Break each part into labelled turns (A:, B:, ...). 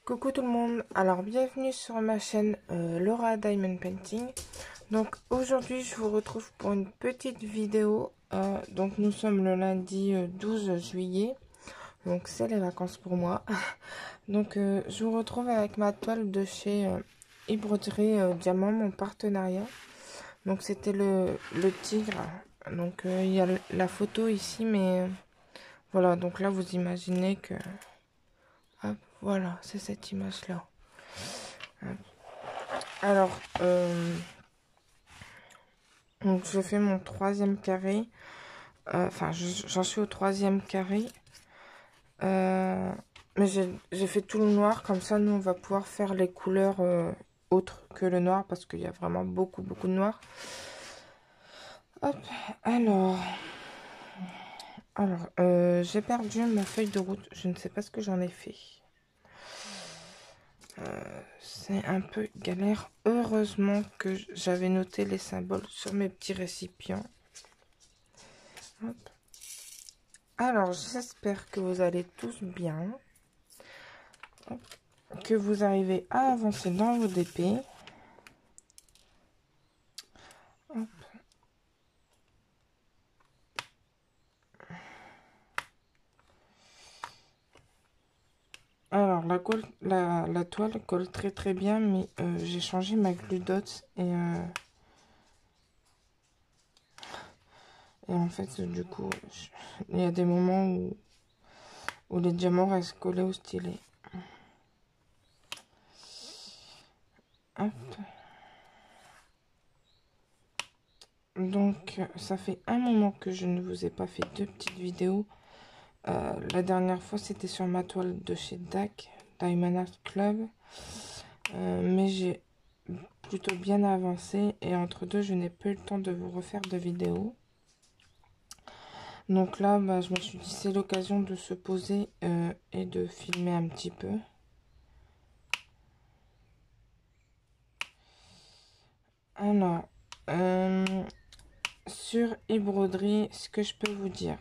A: Coucou tout le monde, alors bienvenue sur ma chaîne Laura Diamond Painting. Donc aujourd'hui je vous retrouve pour une petite vidéo. Donc nous sommes le lundi 12 juillet, donc c'est les vacances pour moi. Donc je vous retrouve avec ma toile de chez Broderie Diamant, mon partenariat. Donc c'était le tigre, donc il y a la photo ici, mais voilà, donc là vous imaginez que... Hop, voilà, c'est cette image-là. Alors, donc je fais mon troisième carré. Enfin, j'en suis au troisième carré. Mais j'ai fait tout le noir. Comme ça, nous, on va pouvoir faire les couleurs autres que le noir. Parce qu'il y a vraiment beaucoup de noir. Hop, alors... j'ai perdu ma feuille de route. Je ne sais pas ce que j'en ai fait. C'est un peu galère. Heureusement que j'avais noté les symboles sur mes petits récipients. Hop. Alors, j'espère que vous allez tous bien. Hop. Que vous arrivez à avancer dans vos DP. Hop. Alors, la toile colle très bien, mais j'ai changé ma glue dots et en fait, du coup, il y a des moments où les diamants restent collés au stylet. Hop. Donc, ça fait un moment que je ne vous ai pas fait de petites vidéos. La dernière fois, c'était sur ma toile de chez DAC, Diamond Art Club. Mais j'ai plutôt bien avancé et entre deux, je n'ai pas eu le temps de vous refaire de vidéos. Donc là, je me suis dit, c'est l'occasion de se poser et de filmer un petit peu. Alors, sur e-broderie, ce que je peux vous dire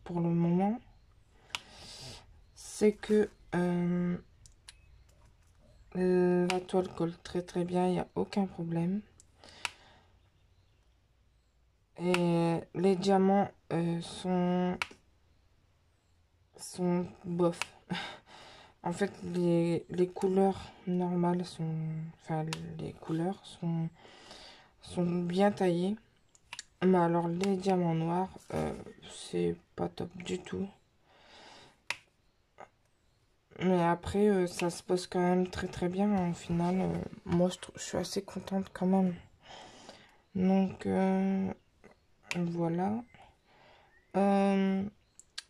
A: pour le moment, c'est que la toile colle très bien, il n'y a aucun problème. Et les diamants sont bof. En fait, les couleurs normales sont... Enfin, les couleurs sont bien taillées. Mais alors, les diamants noirs, c'est pas top du tout. Mais après, ça se pose quand même très bien. Au final, moi, je suis assez contente quand même. Donc, voilà.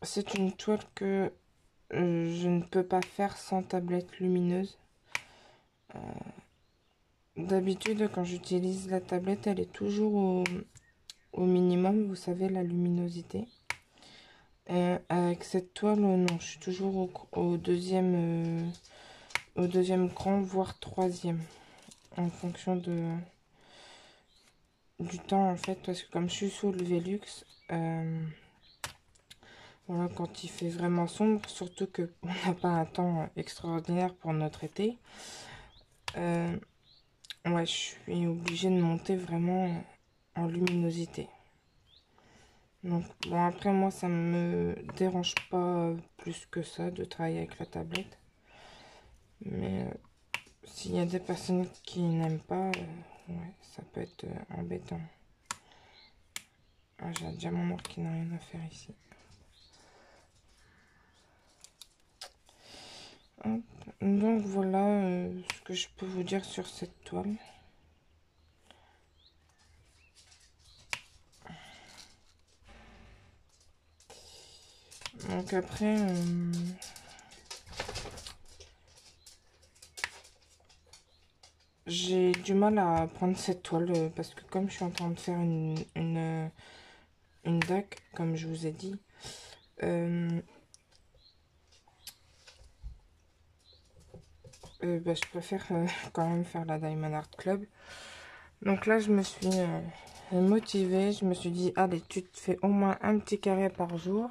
A: C'est une toile que je ne peux pas faire sans tablette lumineuse. D'habitude, quand j'utilise la tablette, elle est toujours au minimum, vous savez, la luminosité. Avec cette toile, non, je suis toujours au deuxième cran, voire troisième, en fonction du temps, en fait, parce que comme je suis sous le Velux, voilà, quand il fait vraiment sombre, surtout qu'on n'a pas un temps extraordinaire pour notre été, ouais, je suis obligée de monter vraiment en luminosité. Donc, bon, après, moi, ça me dérange pas plus que ça de travailler avec la tablette. Mais s'il y a des personnes qui n'aiment pas, ouais, ça peut être embêtant. Ah, j'ai un diamant noir qui n'a rien à faire ici. Hop. Donc, voilà ce que je peux vous dire sur cette toile. Donc après, j'ai du mal à prendre cette toile parce que comme je suis en train de faire une DAC, comme je vous ai dit, je préfère quand même faire la Diamond Art Club. Donc là, je me suis motivée, je me suis dit, allez, tu te fais au moins un petit carré par jour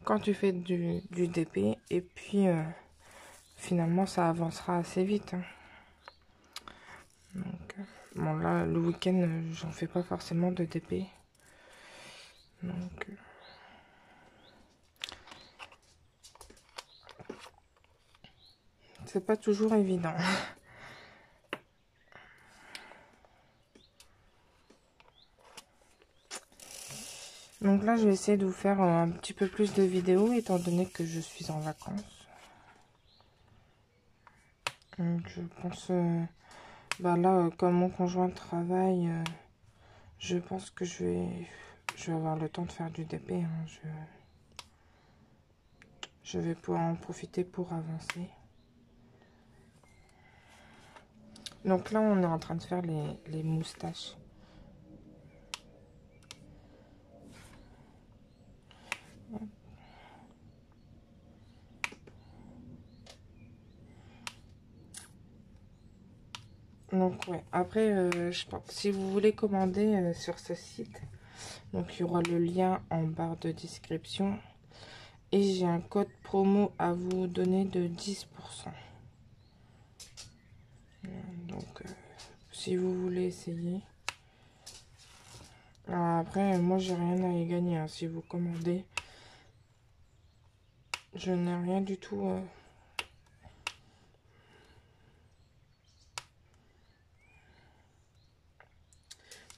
A: quand tu fais du DP et puis finalement ça avancera assez vite. Hein. Donc, bon là, le week-end, j'en fais pas forcément de DP. Donc... c'est pas toujours évident. Donc là, je vais essayer de vous faire un petit peu plus de vidéos, étant donné que je suis en vacances. Donc je pense... bah là, comme mon conjoint travaille, je pense que je vais avoir le temps de faire du DP. Hein. Je vais pouvoir en profiter pour avancer. Donc là, on est en train de faire les moustaches. Donc ouais, après, je pense, si vous voulez commander sur ce site, donc il y aura le lien en barre de description. Et j'ai un code promo à vous donner de 10%. Donc, si vous voulez essayer. Alors après, moi, j'ai rien à y gagner. Hein, si vous commandez, je n'ai rien du tout.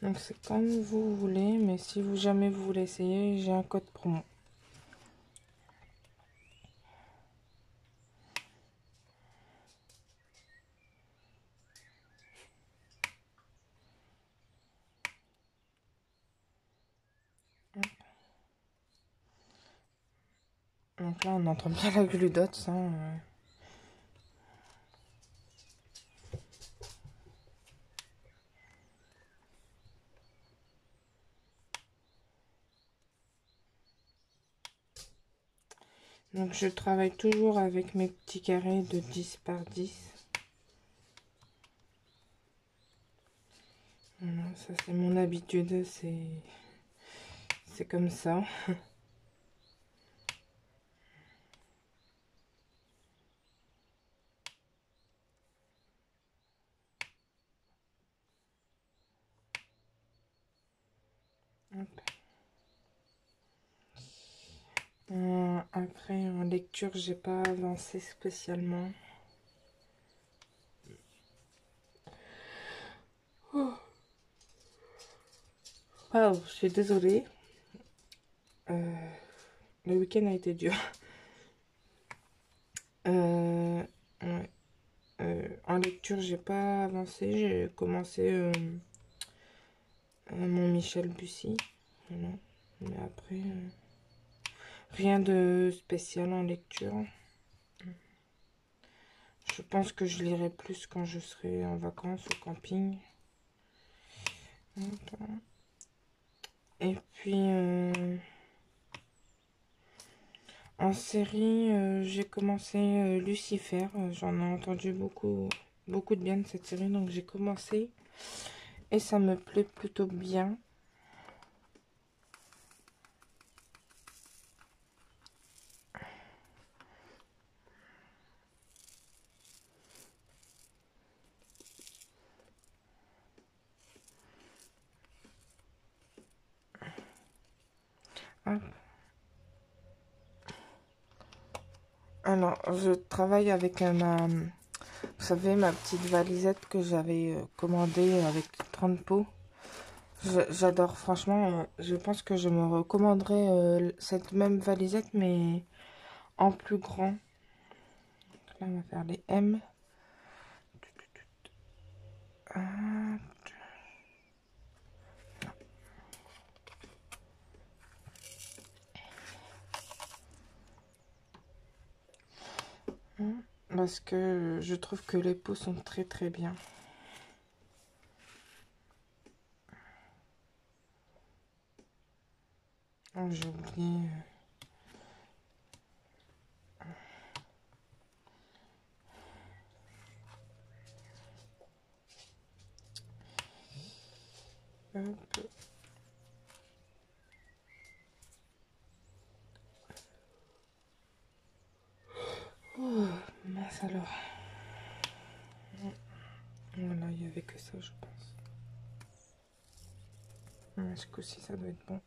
A: Donc, c'est comme vous voulez. Mais si vous jamais vous voulez essayer, j'ai un code promo. Donc là, on entend bien la gludote. Hein, Donc, je travaille toujours avec mes petits carrés de 10 par 10. Voilà, ça, c'est mon habitude. C'est comme ça. Après, en lecture, j'ai pas avancé spécialement. Oh. Ah, je suis désolée. Le week-end a été dur. Ouais. En lecture, j'ai pas avancé. J'ai commencé mon Michel Bussy. Voilà. Mais après, rien de spécial en lecture. Je pense que je lirai plus quand je serai en vacances au camping. Et puis, en série, j'ai commencé Lucifer. J'en ai entendu beaucoup de bien de cette série, donc j'ai commencé. Et ça me plaît plutôt bien. Hop. Alors, je travaille avec vous savez, ma petite valisette que j'avais commandée avec 30 pots. J'adore, franchement, je pense que je me recommanderais cette même valisette, mais en plus grand. Donc là, on va faire les M. Parce que je trouve que les pots sont très très bien. Oh, j'ai oublié. Hop. Oh, mince. alors. Voilà, il n'y avait que ça, je pense. Ce coup-ci, ça doit être bon.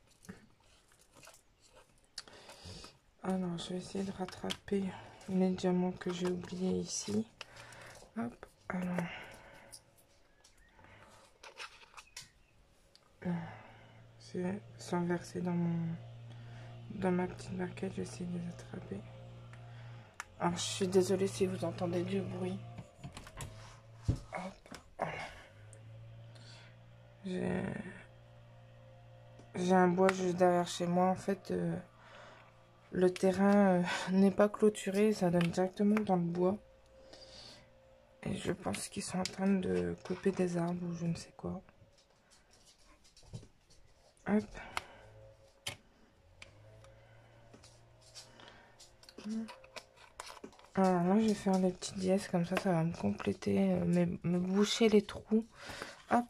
A: Alors, je vais essayer de rattraper les diamants que j'ai oubliés ici. Hop, alors. C'est sans verser dans ma petite barquette, je vais essayer de les attraper. Alors, je suis désolée si vous entendez du bruit. Hop, voilà. J'ai un bois juste derrière chez moi. En fait, le terrain n'est pas clôturé, ça donne directement dans le bois. Et je pense qu'ils sont en train de couper des arbres ou je ne sais quoi. Hop. Alors là, je vais faire les petites dièses comme ça va me compléter, me boucher les trous. Hop.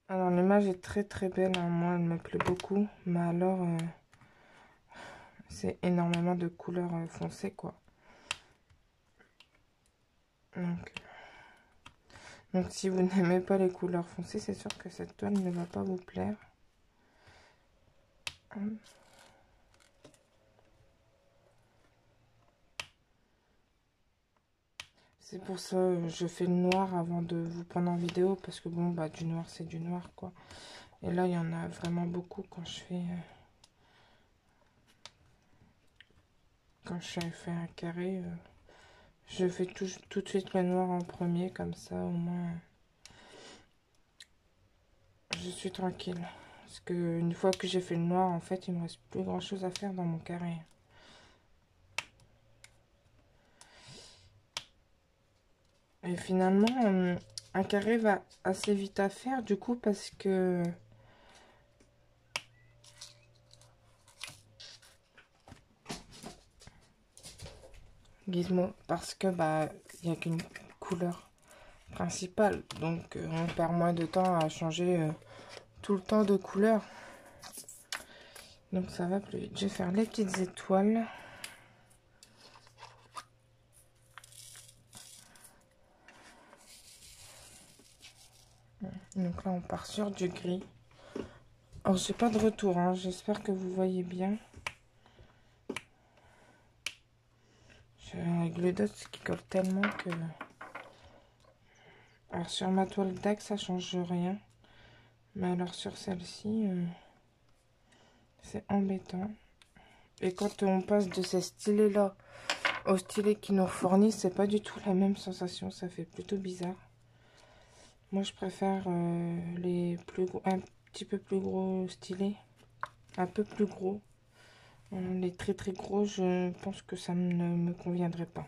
A: Alors l'image est très très belle, hein. Moi elle me plaît beaucoup, mais alors c'est énormément de couleurs foncées quoi. Donc si vous n'aimez pas les couleurs foncées, c'est sûr que cette toile ne va pas vous plaire. C'est pour ça que je fais le noir avant de vous prendre en vidéo, parce que bon, bah du noir c'est du noir quoi. Et là il y en a vraiment beaucoup quand je fais un carré. Je fais tout de suite le noir en premier, comme ça au moins je suis tranquille. Parce que une fois que j'ai fait le noir, en fait il me reste plus grand chose à faire dans mon carré. Et finalement, un carré va assez vite à faire du coup parce que Gizmo, parce que bah il n'y a qu'une couleur principale, donc on perd moins de temps à changer tout le temps de couleur. Donc ça va plus vite. Je vais faire les petites étoiles. Donc là on part sur du gris. Alors j'ai pas de retour, hein. J'espère que vous voyez bien. J'ai un glue qui colle tellement que... Alors sur ma toile d'axe ça change rien. Mais alors sur celle-ci, c'est embêtant. Et quand on passe de ces stylés-là au stylet qui nous fournissent, c'est pas du tout la même sensation. Ça fait plutôt bizarre. Moi, je préfère les plus gros, un petit peu plus gros stylés. Un peu plus gros. Les très très gros, je pense que ça ne me conviendrait pas.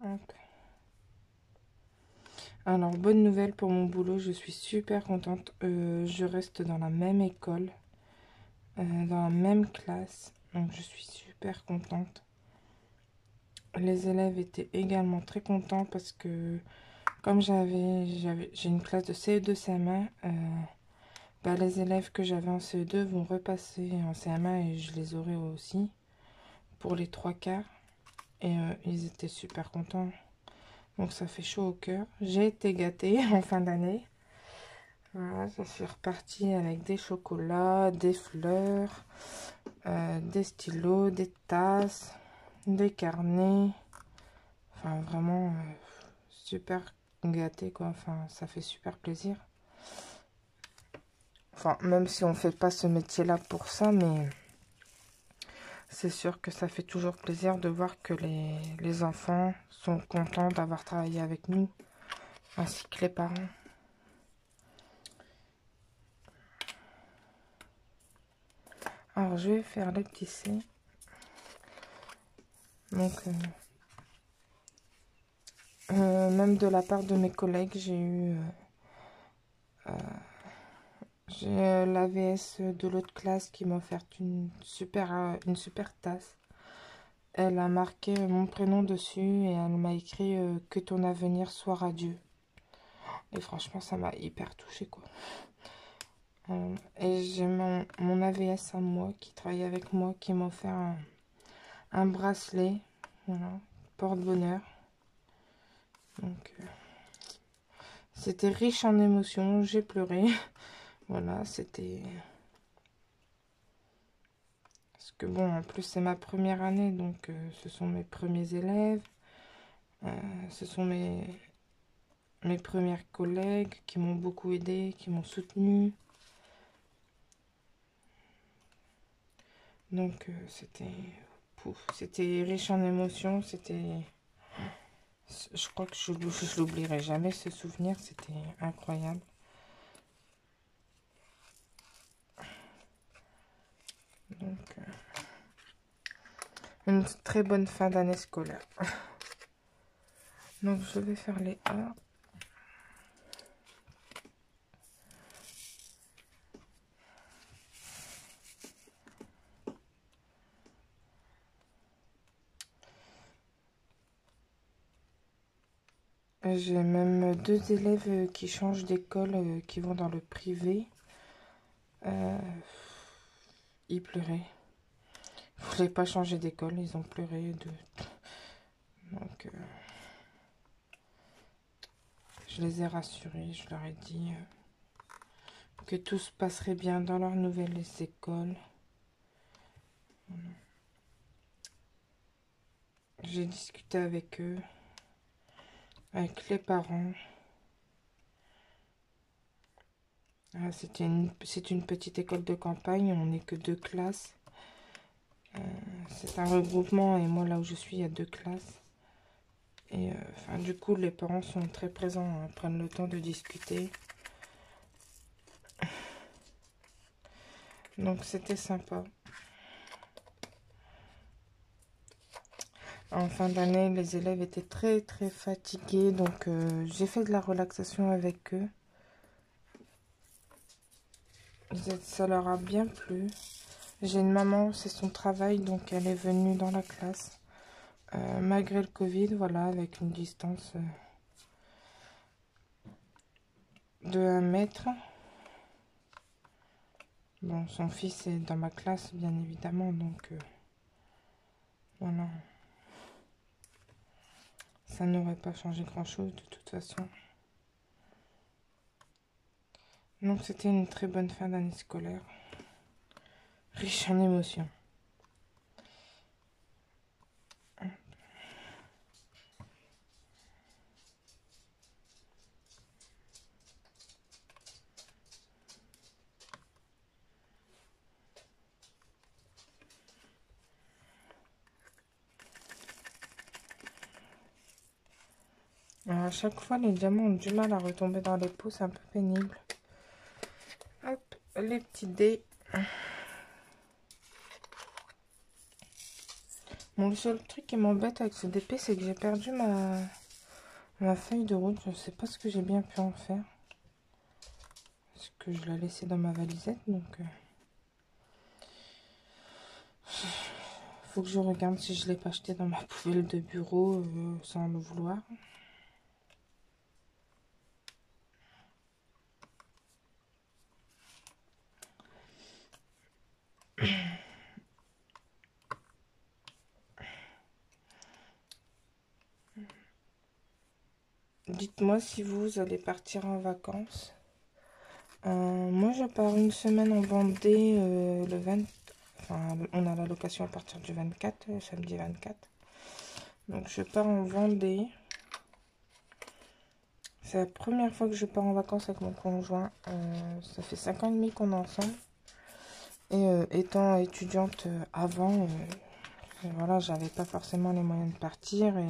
A: Hop. Alors, bonne nouvelle pour mon boulot, je suis super contente. Je reste dans la même école, dans la même classe, donc je suis super contente. Les élèves étaient également très contents parce que comme j'ai une classe de CE2 CM1, bah, les élèves que j'avais en CE2 vont repasser en CM1 et je les aurai aussi pour les 3/4. Et ils étaient super contents. Donc ça fait chaud au cœur. J'ai été gâtée en fin d'année. Voilà, je suis repartie avec des chocolats, des fleurs, des stylos, des tasses, des carnets. Enfin vraiment super gâtée quoi. Enfin ça fait super plaisir. Enfin même si on fait pas ce métier là pour ça, mais c'est sûr que ça fait toujours plaisir de voir que les enfants sont contents d'avoir travaillé avec nous, ainsi que les parents. Alors, je vais faire les petits C. Donc, même de la part de mes collègues, j'ai l'AVS de l'autre classe qui m'a offert une super tasse. Elle a marqué mon prénom dessus et elle m'a écrit que ton avenir soit radieux. Et franchement, ça m'a hyper touchée, quoi. Et j'ai mon AVS à moi qui travaille avec moi qui m'a offert un bracelet, voilà, porte-bonheur. Donc, c'était riche en émotions, j'ai pleuré. Voilà, c'était... Parce que bon, en plus c'est ma première année, donc ce sont mes premiers élèves. Ce sont mes premières collègues qui m'ont beaucoup aidé, qui m'ont soutenu. Donc c'était riche en émotions, c'était... Je crois que je l'oublierai jamais, ce souvenir, c'était incroyable. Donc, une très bonne fin d'année scolaire. Donc, je vais faire les A. J'ai même 2 élèves qui changent d'école, qui vont dans le privé. Ils pleuraient. Ils ne voulaient pas changer d'école, ils ont pleuré. Donc, je les ai rassurés, je leur ai dit que tout se passerait bien dans leur nouvelle école. J'ai discuté avec eux, avec les parents. C'est une petite école de campagne, on n'est que 2 classes. C'est un regroupement et moi là où je suis, il y a 2 classes. Et du coup, les parents sont très présents, hein, prennent le temps de discuter. Donc c'était sympa. En fin d'année, les élèves étaient très fatigués, donc j'ai fait de la relaxation avec eux. Ça leur a bien plu. J'ai une maman, c'est son travail, donc elle est venue dans la classe. Malgré le Covid, voilà, avec une distance de 1 mètre. Bon, son fils est dans ma classe, bien évidemment, donc voilà. Ça n'aurait pas changé grand-chose, de toute façon. Donc, c'était une très bonne fin d'année scolaire. Riche en émotions. Alors, à chaque fois, les diamants ont du mal à retomber dans les pots, c'est un peu pénible. Hop, les petits dés. Bon, le seul truc qui m'embête avec ce DP, c'est que j'ai perdu ma feuille de route. Je ne sais pas ce que j'ai bien pu en faire. Parce que je l'ai laissée dans ma valisette, donc... faut que je regarde si je ne l'ai pas acheté dans ma poubelle de bureau sans le vouloir. Dites-moi si vous allez partir en vacances. Moi, je pars une semaine en Vendée le 20... Enfin, on a la location à partir du 24, samedi 24. Donc, je pars en Vendée. C'est la première fois que je pars en vacances avec mon conjoint. Ça fait 5 ans et demi qu'on est ensemble. Et étant étudiante avant, voilà, j'avais pas forcément les moyens de partir. Et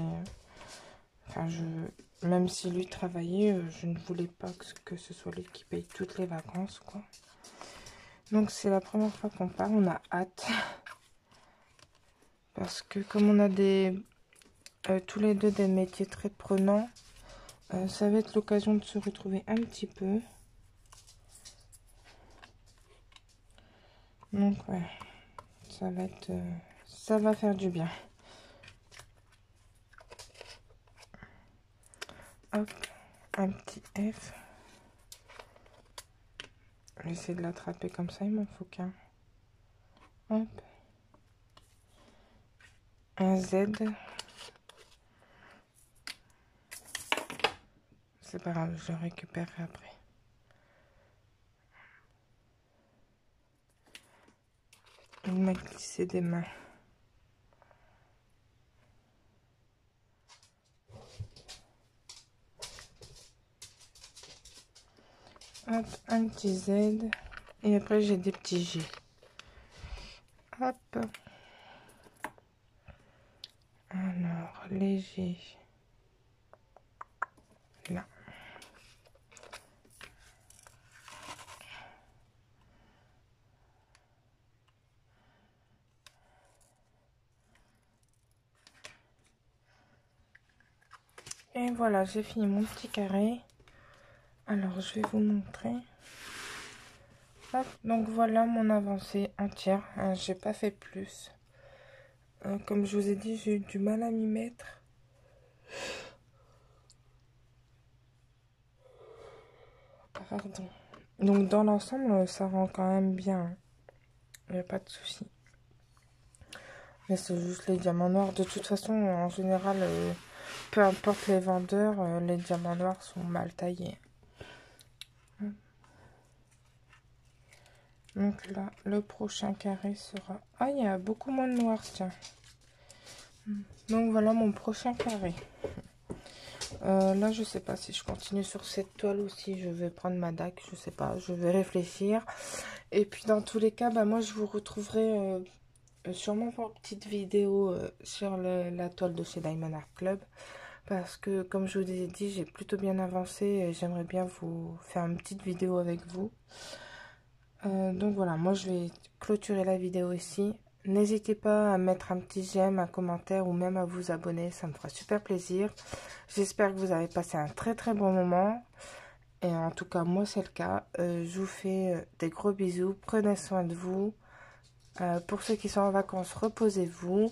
A: enfin, même si lui travaillait, je ne voulais pas que ce soit lui qui paye toutes les vacances, quoi. Donc c'est la première fois qu'on part, on a hâte. Parce que comme on a tous les deux des métiers très prenants, ça va être l'occasion de se retrouver un petit peu. Donc ouais, ça va faire du bien. Hop, un petit F. Je vais essayer de l'attraper comme ça, il m'en faut qu'un. Hop. Un Z. C'est pas grave, je le récupérerai après. Il m'a glissé des mains. Hop, un petit Z. Et après, j'ai des petits G. Hop. Alors, les G. Là. Et voilà, j'ai fini mon petit carré. Alors, je vais vous montrer. Hop, donc voilà mon avancée entière. J'ai pas fait plus. Comme je vous ai dit, j'ai eu du mal à m'y mettre. Pardon. Donc dans l'ensemble, ça rend quand même bien. Il n'y a pas de souci. Mais c'est juste les diamants noirs. De toute façon, en général, peu importe les vendeurs, les diamants noirs sont mal taillés. Donc là, le prochain carré sera... Ah, il y a beaucoup moins de noirs, tiens. Donc voilà mon prochain carré. Là, je sais pas si je continue sur cette toile ou si je vais prendre ma DAC. Je sais pas, je vais réfléchir. Et puis dans tous les cas, bah, moi je vous retrouverai sûrement pour une petite vidéo sur la toile de chez Diamond Art Club. Parce que comme je vous ai dit, j'ai plutôt bien avancé et j'aimerais bien vous faire une petite vidéo avec vous. Donc voilà, moi je vais clôturer la vidéo ici. N'hésitez pas à mettre un petit j'aime, un commentaire ou même à vous abonner, ça me fera super plaisir. J'espère que vous avez passé un très très bon moment. Et en tout cas, moi c'est le cas. Je vous fais des gros bisous, prenez soin de vous. Pour ceux qui sont en vacances, reposez-vous.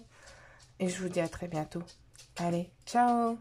A: Et je vous dis à très bientôt. Allez, ciao!